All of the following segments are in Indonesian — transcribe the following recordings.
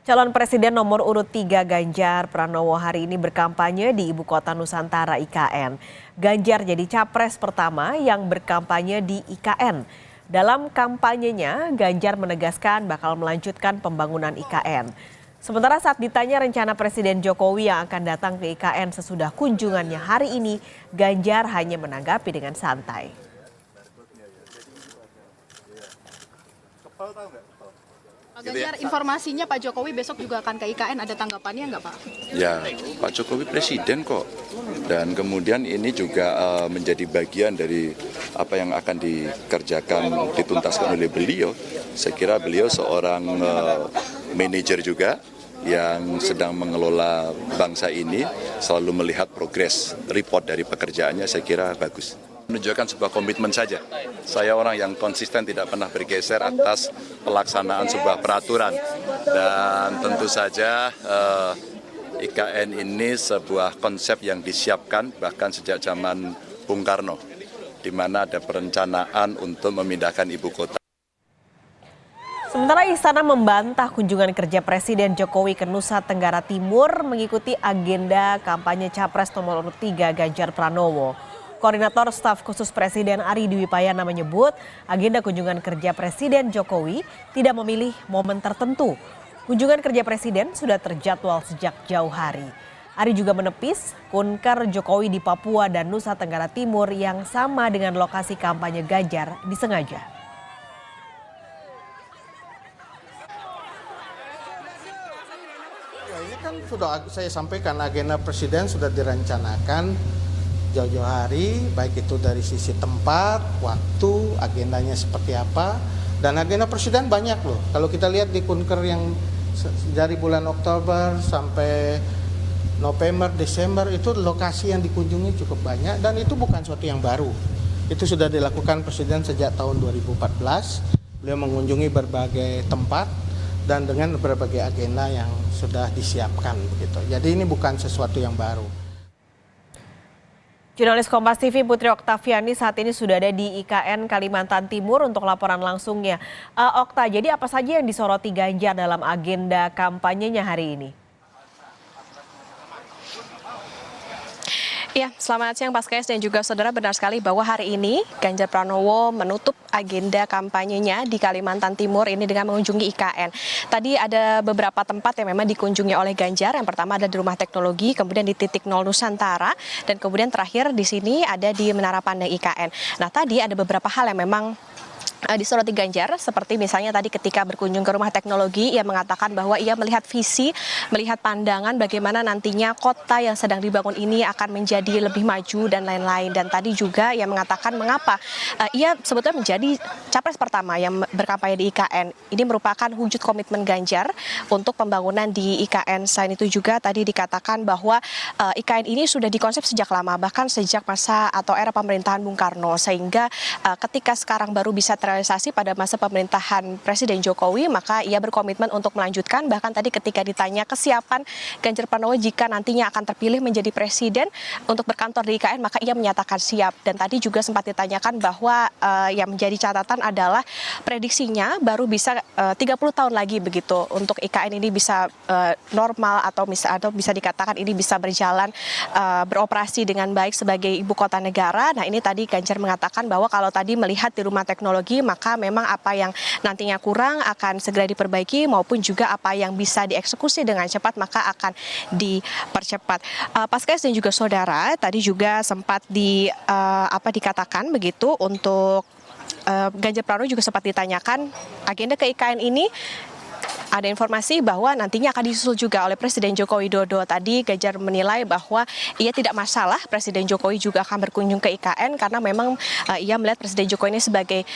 Calon Presiden nomor urut 3 Ganjar Pranowo hari ini berkampanye di Ibu Kota Nusantara IKN. Ganjar jadi capres pertama yang berkampanye di IKN. Dalam kampanyenya, Ganjar menegaskan bakal melanjutkan pembangunan IKN. Sementara saat ditanya rencana Presiden Jokowi yang akan datang ke IKN sesudah kunjungannya hari ini, Ganjar hanya menanggapi dengan santai. Pak Ganjar, informasinya Pak Jokowi besok juga akan ke IKN, ada tanggapannya nggak Pak? Ya, Pak Jokowi presiden kok. Dan kemudian ini juga menjadi bagian dari apa yang akan dikerjakan, dituntaskan oleh beliau. Saya kira beliau seorang manajer juga yang sedang mengelola bangsa ini, selalu melihat progres report dari pekerjaannya, saya kira bagus. Menunjukkan sebuah komitmen saja. Saya orang yang konsisten, tidak pernah bergeser atas pelaksanaan sebuah peraturan. Dan tentu saja IKN ini sebuah konsep yang disiapkan bahkan sejak zaman Bung Karno, di mana ada perencanaan untuk memindahkan ibu kota. Sementara Istana membantah kunjungan kerja Presiden Jokowi ke Nusa Tenggara Timur mengikuti agenda kampanye Capres nomor urut 3 Ganjar Pranowo. Koordinator Staf Khusus Presiden Ari Dwi Payana menyebut agenda kunjungan kerja Presiden Jokowi tidak memilih momen tertentu. Kunjungan kerja Presiden sudah terjadwal sejak jauh hari. Ari juga menepis kunker Jokowi di Papua dan Nusa Tenggara Timur yang sama dengan lokasi kampanye Ganjar disengaja. Ya, ini kan sudah saya sampaikan, agenda Presiden sudah direncanakan jauh-jauh hari, baik itu dari sisi tempat, waktu, agendanya seperti apa. Dan agenda Presiden banyak loh. Kalau kita lihat di kunker yang dari bulan Oktober sampai November, Desember, itu lokasi yang dikunjungi cukup banyak dan itu bukan sesuatu yang baru. Itu sudah dilakukan Presiden sejak tahun 2014. Beliau mengunjungi berbagai tempat dan dengan berbagai agenda yang sudah disiapkan begitu. Jadi ini bukan sesuatu yang baru. Jurnalis Kompas TV Putri Oktaviani saat ini sudah ada di IKN Kalimantan Timur untuk laporan langsungnya. Okta, jadi apa saja yang disoroti Ganjar dalam agenda kampanyenya hari ini? Ya, selamat siang Pak Skes dan juga saudara, benar sekali bahwa hari ini Ganjar Pranowo menutup agenda kampanyenya di Kalimantan Timur ini dengan mengunjungi IKN. Tadi ada beberapa tempat yang memang dikunjungi oleh Ganjar. Yang pertama ada di Rumah Teknologi, kemudian di Titik Nol Nusantara, dan kemudian terakhir di sini ada di Menara Pandang IKN. Nah, tadi ada beberapa hal yang memang disoroti Ganjar, seperti misalnya tadi ketika berkunjung ke Rumah Teknologi, ia mengatakan bahwa ia melihat visi, melihat pandangan bagaimana nantinya kota yang sedang dibangun ini akan menjadi lebih maju dan lain-lain. Dan tadi juga ia mengatakan mengapa ia sebetulnya menjadi capres pertama yang berkampanye di IKN. Ini merupakan wujud komitmen Ganjar untuk pembangunan di IKN. Selain itu juga tadi dikatakan bahwa IKN ini sudah dikonsep sejak lama, bahkan sejak masa atau era pemerintahan Bung Karno, sehingga ketika sekarang baru bisa realisasi pada masa pemerintahan Presiden Jokowi, maka ia berkomitmen untuk melanjutkan. Bahkan tadi ketika ditanya kesiapan Ganjar Pranowo jika nantinya akan terpilih menjadi presiden untuk berkantor di IKN, maka ia menyatakan siap. Dan tadi juga sempat ditanyakan bahwa yang menjadi catatan adalah prediksinya baru bisa 30 tahun lagi begitu untuk IKN ini bisa normal atau bisa dikatakan ini bisa berjalan beroperasi dengan baik sebagai ibu kota negara. Nah, ini tadi Ganjar mengatakan bahwa kalau tadi melihat di Rumah Teknologi, maka memang apa yang nantinya kurang akan segera diperbaiki, maupun juga apa yang bisa dieksekusi dengan cepat maka akan dipercepat. Pak Skes dan juga saudara, tadi juga sempat dikatakan begitu untuk Ganjar Pranowo juga sempat ditanyakan agenda ke IKN ini. Ada informasi bahwa nantinya akan disusul juga oleh Presiden Joko Widodo. Tadi Ganjar menilai bahwa ia tidak masalah Presiden Jokowi juga akan berkunjung ke IKN karena memang ia melihat Presiden Jokowi ini sebagai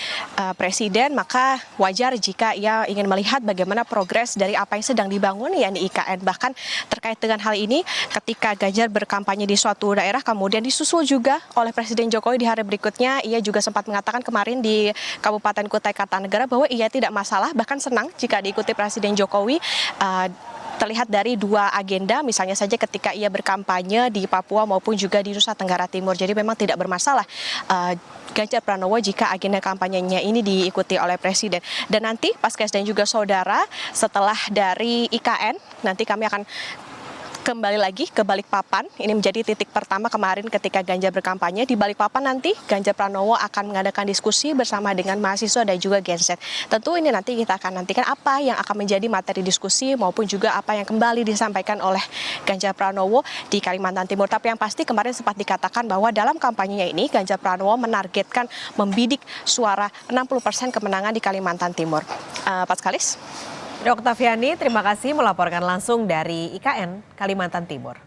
presiden, maka wajar jika ia ingin melihat bagaimana progres dari apa yang sedang dibangun yakni IKN. Bahkan terkait dengan hal ini, ketika Ganjar berkampanye di suatu daerah kemudian disusul juga oleh Presiden Jokowi di hari berikutnya, ia juga sempat mengatakan kemarin di Kabupaten Kutai Kartanegara bahwa ia tidak masalah, bahkan senang jika diikuti Presiden Jokowi terlihat dari dua agenda, misalnya saja ketika ia berkampanye di Papua maupun juga di Nusa Tenggara Timur. Jadi memang tidak bermasalah Ganjar Pranowo jika agenda kampanyenya ini diikuti oleh Presiden. Dan nanti Paskes dan juga saudara, setelah dari IKN, nanti kami akan kembali lagi ke Balikpapan. Ini menjadi titik pertama kemarin ketika Ganjar berkampanye. Di Balikpapan nanti Ganjar Pranowo akan mengadakan diskusi bersama dengan mahasiswa dan juga genset. Tentu ini nanti kita akan nantikan apa yang akan menjadi materi diskusi maupun juga apa yang kembali disampaikan oleh Ganjar Pranowo di Kalimantan Timur. Tapi yang pasti kemarin sempat dikatakan bahwa dalam kampanyenya ini Ganjar Pranowo menargetkan membidik suara 60% kemenangan di Kalimantan Timur. Pak Skalis. Oktaviani, terima kasih melaporkan langsung dari IKN Kalimantan Timur.